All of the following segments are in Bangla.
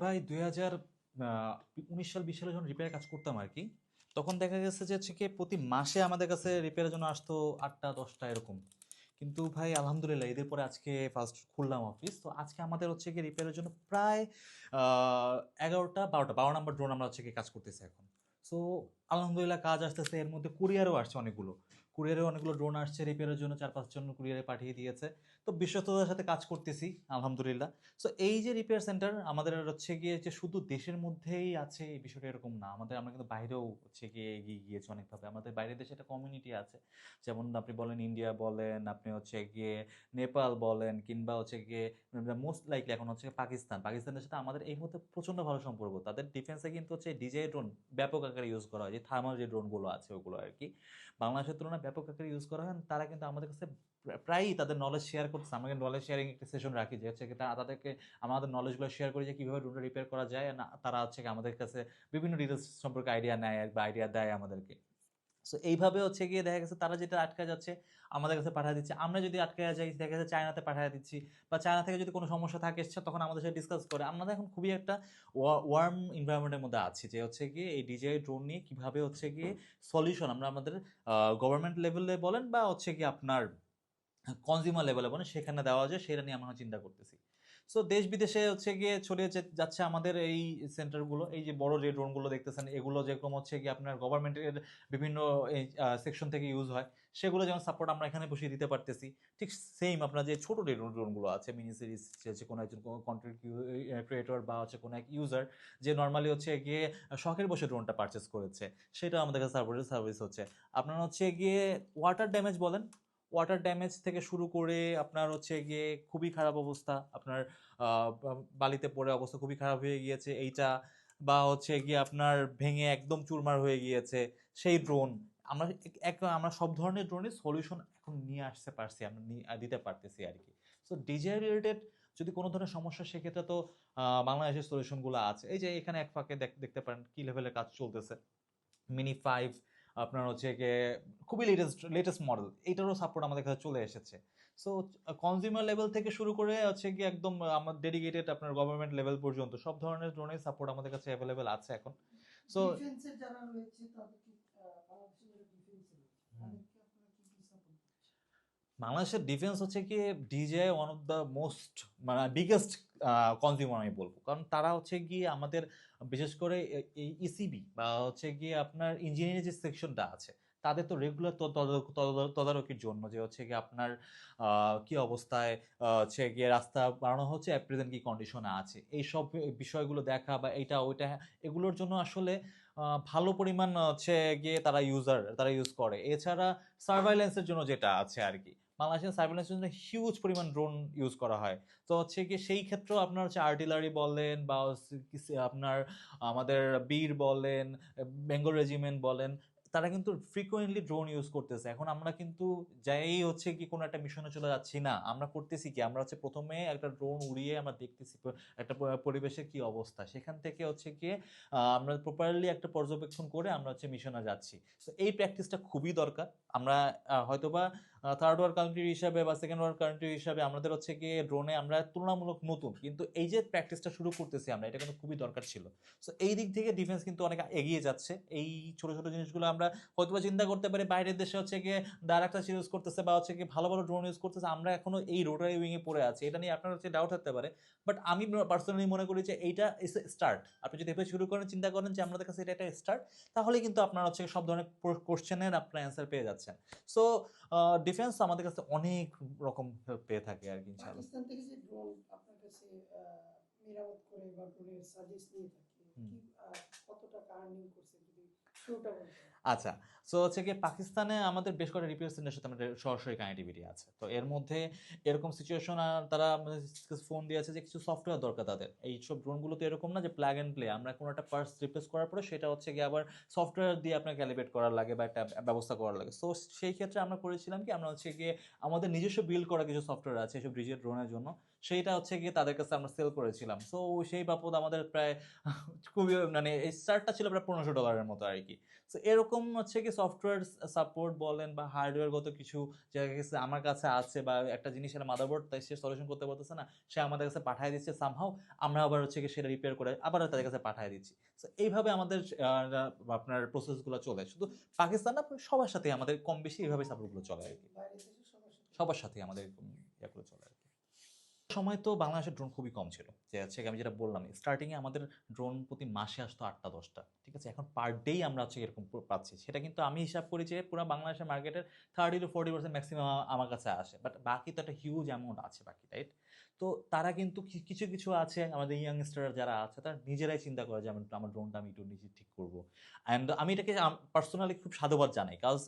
ভাই 2019 সাল 20 সালে যখন রিপেয়ার কাজ করতাম আর কি, তখন দেখা গেছে যে হচ্ছে কি প্রতি মাসে আমাদের কাছে রিপেয়ারের জন্য আসতো 8টা 10টা এরকম। কিন্তু ভাই আলহামদুলিল্লাহ এদের পরে আজকে ফার্স্ট খুললাম অফিস, তো আজকে আমাদের হচ্ছে কি রিপেয়ারের জন্য প্রায় 11টা 12টা 12 নম্বর ড্রোন আমরা হচ্ছে কি কাজ করতেছি এখন। সো আলহামদুলিল্লাহ কাজ আসতেছে, এর মধ্যে কুরিয়ারও আসছে অনেকগুলো। কুরিয়ারে অনেকগুলো ড্রোন আসছে রিপেয়ারের জন্য, 4-5 জন কুরিয়ারে পাঠিয়ে দিয়েছে। তো বিশ্বস্ততার সাথে কাজ করতেছি আলহামদুলিল্লাহ। সো এই যে রিপেয়ার সেন্টার আমাদের হচ্ছে গিয়ে যে শুধু দেশের মধ্যেই আছে এই বিষয়টা এরকম না, আমরা কিন্তু বাইরেও হচ্ছে গিয়ে এগিয়ে গিয়েছি অনেকভাবে। আমাদের বাইরের দেশে একটা কমিউনিটি আছে, যেমন আপনি বলেন ইন্ডিয়া বলেন, আপনি হচ্ছে গিয়ে নেপাল বলেন, কিংবা হচ্ছে গিয়ে মোস্ট লাইকলি এখন হচ্ছে পাকিস্তানের সাথে আমাদের এই মুহূর্তে প্রচণ্ড ভালো সম্পর্ক। তাদের ডিফেন্সে কিন্তু হচ্ছে ডিজে ড্রোন ব্যাপক আকারে ইউজ করা হয়, যে থার্মাল যে ড্রোনগুলো আছে ওগুলো আর কি বাংলাদেশের তুলনায় ব্যাপক আকারে ইউজ করা হয়। তারা কিন্তু আমাদের কাছে প্রায়ই তাদের নলেজ শেয়ার করতেছে। আমরা নলেজ শেয়ারিং একটা সেশন রাখি, যে হচ্ছে কি তাদেরকে আমাদের নলেজগুলো শেয়ার করি যে কীভাবে ড্রোনটা রিপেয়ার করা যায় না। তারা হচ্ছে কি আমাদের কাছে বিভিন্ন ডিটেলস সম্পর্কে আইডিয়া নেয় বা আইডিয়া দেয় আমাদেরকে। সো এইভাবে হচ্ছে গিয়ে দেখা গেছে তারা যেটা আটকা যাচ্ছে আমাদের কাছে পাঠিয়ে দিচ্ছে, আমরা যদি আটকে যাই দেখা যাচ্ছে চায়নাতে পাঠিয়ে দিচ্ছি, বা চায়না থেকে যদি কোনো সমস্যা থাকে এসছে তখন আমাদের সাথে ডিসকাস করে। আমরা এখন খুবই একটা ওয়ার্ম এনভায়রনমেন্টের মধ্যে আছি, যে হচ্ছে গিয়ে এই ডিজিআই ড্রোন নিয়ে কীভাবে হচ্ছে গিয়ে সলিউশন আমরা আমাদের গভর্নমেন্ট লেভেলে বলেন বা হচ্ছে গিয়ে আপনার কনজিউমার লেভেলে বলেন সেখানে দেওয়া যায়, সেটা নিয়ে আমরা চিন্তা করতেছি। সো দেশ বিদেশে হচ্ছে গিয়ে ছড়িয়ে যাচ্ছে আমাদের এই সেন্টারগুলো। এই যে বড় যে ড্রোনগুলো দেখতেছেন এগুলো যেরকম হচ্ছে গিয়ে আপনার গভর্নমেন্টের বিভিন্ন এই সেকশন থেকে ইউজ হয়, সেগুলো যেমন সাপোর্ট আমরা এখানে বসিয়ে দিতে পারতেছি। ঠিক সেম আপনার যে ছোটো যে ড্রোনগুলো আছে মিনি সিরিজ, যে কোনো একজন কন্টেন্ট ক্রিয়েটর বা হচ্ছে কোনো এক ইউজার যে নর্মালি হচ্ছে গিয়ে শখের বসে ড্রোনটা পারচেস করেছে, সেটা আমাদের কাছে সার্ভিস হচ্ছে। আপনার হচ্ছে গিয়ে ওয়াটার ড্যামেজ বলেন, ওয়াটার ড্যামেজ থেকে শুরু করে আপনার হচ্ছে গিয়ে খুবই খারাপ অবস্থা, আপনার বালিতে পড়ে অবস্থা খুবই খারাপ হয়ে গিয়েছে এইটা, বা হচ্ছে গিয়ে আপনার ভেঙে একদম চুরমার হয়ে গিয়েছে সেই ড্রোন, আমরা আমরা সব ধরনের ড্রোনের সলিউশন এখন নিয়ে আসতে পারছি, আমরা দিতে পারতেছি আর কি। সো ডিজাই রিলেটেড যদি কোনো ধরনের সমস্যা, সেক্ষেত্রে তো বাংলাদেশের সলিউশনগুলো আছে। এই যে এখানে এক ফাঁকে দেখতে পারেন কি লেভেলের কাজ চলতেছে। মিনি 5 আপনার হচ্ছে গিয়ে খুবই লেটেস্ট মডেল, এইটারও সাপোর্ট আমাদের কাছে চলে এসেছে। সো কনজিউমার লেভেল থেকে শুরু করে হচ্ছে গিয়ে একদম আমার ডেডিকেটেড আপনার গভর্নমেন্ট লেভেল পর্যন্ত সব ধরনের ড্রোনের সাপোর্ট আমাদের কাছে অ্যাভেলেবেল আছে এখন। সো ডিফেন্সের যারা রয়েছে তাদেরকে বাংলাদেশের যারা ডিফেন্সে রয়েছে তাদেরকে আপনারা কি কি সাপোর্ট দিচ্ছেন? বাংলাদেশের ডিফেন্স হচ্ছে কি DJI one of the most মানে বিগেস্ট কনজিউমার আমি বলবো, কারণ তারা হচ্ছে গিয়ে আমাদের বিশেষ করে এই ইসিবি বা হচ্ছে গিয়ে আপনার ইঞ্জিনিয়ারিং যে সেকশনটা আছে তাদের তো রেগুলার তদারকির জন্য, যে হচ্ছে গিয়ে আপনার কি অবস্থায় হচ্ছে গিয়ে রাস্তা বানানো হচ্ছে, অ্যাট প্রেজেন্ট কি কন্ডিশনে আছে, এই সব বিষয়গুলো দেখা বা এইটা ওইটা এগুলোর জন্য আসলে ভালো পরিমাণ হচ্ছে গিয়ে তারা ইউজ করে। এছাড়া সার্ভাইলেন্সের জন্য যেটা আছে আর কি, বাংলাদেশের সার্ভেলেন্সের জন্য হিউজ পরিমাণ ড্রোন ইউজ করা হয়। তো হচ্ছে কি সেই ক্ষেত্রেও আপনার হচ্ছে আর্টিলারি বলেন বা আপনার আমাদের বীর বলেন, বেঙ্গল রেজিমেন্ট বলেন, তারা কিন্তু ফ্রিকোয়েন্টলি ড্রোন ইউজ করতেছে। এখন আমরা কিন্তু যাই হচ্ছে কি কোনো একটা মিশনে চলে যাচ্ছি না, আমরা করতেছি কি আমরা হচ্ছে প্রথমে একটা ড্রোন উড়িয়ে আমরা দেখতেছি একটা পরিবেশের কি অবস্থা, সেখান থেকে হচ্ছে গিয়ে আমরা প্রপারলি একটা পর্যবেক্ষণ করে আমরা হচ্ছে মিশনে যাচ্ছি। তো এই প্র্যাকটিসটা খুবই দরকার। আমরা হয়তোবা থার্ড ওয়ার্ল্ড কান্ট্রি হিসাবে বা সেকেন্ড ওয়ার্ল্ড কান্ট্রি হিসাবে আমাদের হচ্ছে গিয়ে ড্রোনে আমরা তুলনামূলক নতুন, কিন্তু এই যে প্র্যাকটিসটা শুরু করতেছি আমরা, এটা কিন্তু খুবই দরকার ছিল। সো এই দিক থেকে ডিফেন্স কিন্তু অনেক এগিয়ে যাচ্ছে। এই ছোট ছোট জিনিসগুলো আমরা হয়তোবা চিন্তা করতে পারি বাইরের দেশে হচ্ছে গিয়ে ডাইরেক্টর ইউজ করতেছে বা হচ্ছে গিয়ে ভালো ভালো ড্রোন ইউজ করতেছে, আমরা এখনো এই রোটারি উইংয়ে পড়ে আছি। এটা নিয়ে আপনার হচ্ছে ডাউট থাকতে পারে, বাট আমি পার্সোনালি মনে করি যে এইটা ইস স্টার্ট। আপনি যদি এভাবে শুরু করেন, চিন্তা করেন যে আমাদের কাছে এটা একটা স্টার্ট, তাহলে কিন্তু আপনার হচ্ছে সব ধরনের কোশ্চেনের আপনার অ্যান্সার পেয়ে যাচ্ছেন। সো ডিফেন্স আমাদের কাছে অনেক রকম হেল্প পেয়ে থাকে আর কি ইনশাআল্লাহ। পাকিস্তান থেকে যে ড্রোন আপনার কাছে মেরামত করে বা ড্রোনের সার্ভিস নিয়ে থাকে হুম। কি কত টাকা আর্নিং করছে যদি শুরুটা বলতেন? আচ্ছা, সো হচ্ছে গিয়ে পাকিস্তানে আমাদের বেশ কয়েকটা রিপেয়ার সেন্টারের সাথে আমাদের সরাসরি কানেক্টিভিটি আছে। তো এর মধ্যে এরকম সিচুয়েশন তারা আমাদের ফোন দিয়েছে যে কিছু সফটওয়্যার দরকার তাদের। এইসব ড্রোনগুলো তো এরকম না যে প্লাগ অ্যান্ড প্লে। আমরা কোনো একটা পার্টস রিপ্লেস করার পরে সেটা হচ্ছে গিয়ে আবার সফটওয়্যার দিয়ে আপনাকে ক্যালিব্রেট করার লাগে বা একটা ব্যবস্থা করার লাগে। সো সেই ক্ষেত্রে আমরা করেছিলাম কি আমরা হচ্ছে গিয়ে আমাদের নিজস্ব বিল্ড করা কিছু সফটওয়্যার আছে এসব ডিজিটাল ড্রোনের জন্য। সেইটা হচ্ছে গিয়ে তাদের কাছে আমরা সেল করেছিলাম। সো সেই বাবদ আমাদের প্রায় খুবই মানে এই স্টার্টটা ছিল প্রায় $1500 মতো আর কি। সো এরকম হচ্ছে কি সফটওয়্যার সাপোর্ট বলেন বা হার্ডওয়্যারগত কিছু জায়গা গেছে আমার কাছে আছে, বা একটা জিনিসের মাদারবোর্ড তাই সে সলিউশন করতে পারতেছে না, সে আমাদের কাছে পাঠিয়ে দিচ্ছে সামহাও, আমরা আবার হচ্ছে কি সেটা রিপেয়ার করে আবার তাদের কাছে পাঠিয়ে দিচ্ছি। সো এইভাবে আমাদের আপনার প্রসেসগুলো চলে, শুধু পাকিস্তান না, সবার সাথে আমাদের কম বেশি এইভাবে সাপোর্টগুলো চলে আর কি, বাইরের দেশের সবার সাথে? সবার সাথে আমাদের এরকম ইয়েগুলো চলে আর কি। সময় তো বাংলাদেশের ড্রোন খুবই কম ছিল, যে হচ্ছে আমি যেটা বললাম স্টার্টিংয়ে আমাদের ড্রোন প্রতি মাসে আসতো 8টা 10টা, ঠিক আছে, এখন পার ডেই আমরা হচ্ছে এরকম পাচ্ছি, সেটা কিন্তু আমি হিসাব করি যে পুরো বাংলাদেশের মার্কেটের 30 to 40% ম্যাক্সিমাম আমার কাছে আসে, বাট বাকি তো একটা হিউজ অ্যামাউন্ট আছে বাকি, রাইট? তো তারা কিন্তু কিছু কিছু আছে আমাদের ইয়াংস্টার যারা আছে তারা নিজেরাই চিন্তা করে যে আমি আমার ড্রোনটা আমি একটু নিজে ঠিক করবো, অ্যান্ড আমি এটাকে পার্সোনালি খুব সাধুবাদ জানাই, কাজ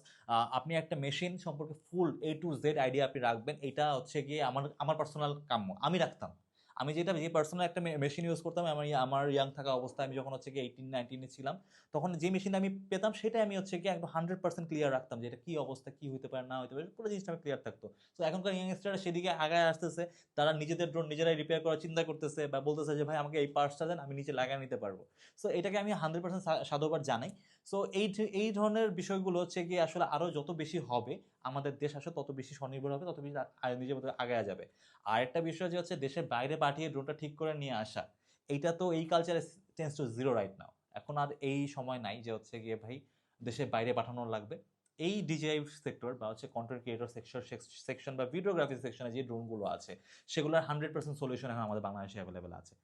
আপনি একটা মেশিন সম্পর্কে ফুল A to Z আইডিয়া আপনি রাখবেন, এটা হচ্ছে গিয়ে আমার আমার পার্সোনাল কাম্য আমি রাখতাম। আমি যেটা যে পার্সোনাল একটা মেশিন ইউজ করতাম আমার আমার ইয়াং থাকা অবস্থায়, আমি যখন হচ্ছে গিয়ে 18-19 ছিলাম, তখন যে মেশিন আমি পেতাম সেটা আমি হচ্ছে গিয়ে একদম 100% ক্লিয়ার রাখতাম যে এটা কি অবস্থা, কি হতে পারে না হতে পারে, পুরো জিনিসটা আমি ক্লিয়ার থাকতো। তো এখনকার ইয়াংস্টাররা সেদিকে আগায় আসতেছে, তারা নিজেদের ড্রোন নিজেরাই রিপেয়ার করার চিন্তা করতেছে, বা বলতেছে যে ভাই আমাকে এই পার্টসটা দেন আমি নিচে লাগিয়ে নিতে পারবো। সো এটাকে আমি 100% সাধুবাদ জানাই। সো এই ধরনের বিষয়গুলো হচ্ছে গিয়ে আসলে আরো যত বেশি হবে আমাদের দেশ আসলে তত বেশি স্বনির্ভর হবে, তত বেশি নিজের মতো আগায় যাবে। আর একটা বিষয় যে হচ্ছে দেশের বাইরে পাঠিয়ে ড্রোনটা ঠিক করে নিয়ে আসা, এইটা তো এই কালচারে tends to zero right now. এখন আর এই সময় নাই যে হচ্ছে গিয়ে ভাই দেশের বাইরে পাঠানো লাগবে। এই ডিজিআই সেক্টর বা হচ্ছে কন্টেন্ট ক্রিয়েটর সেকশন বা ভিডিওগ্রাফি সেকশনে যে ড্রোনগুলো আছে সেগুলোর 100% সলিউশন এখন আমাদের বাংলাদেশে অ্যাভেলেবেল আছে।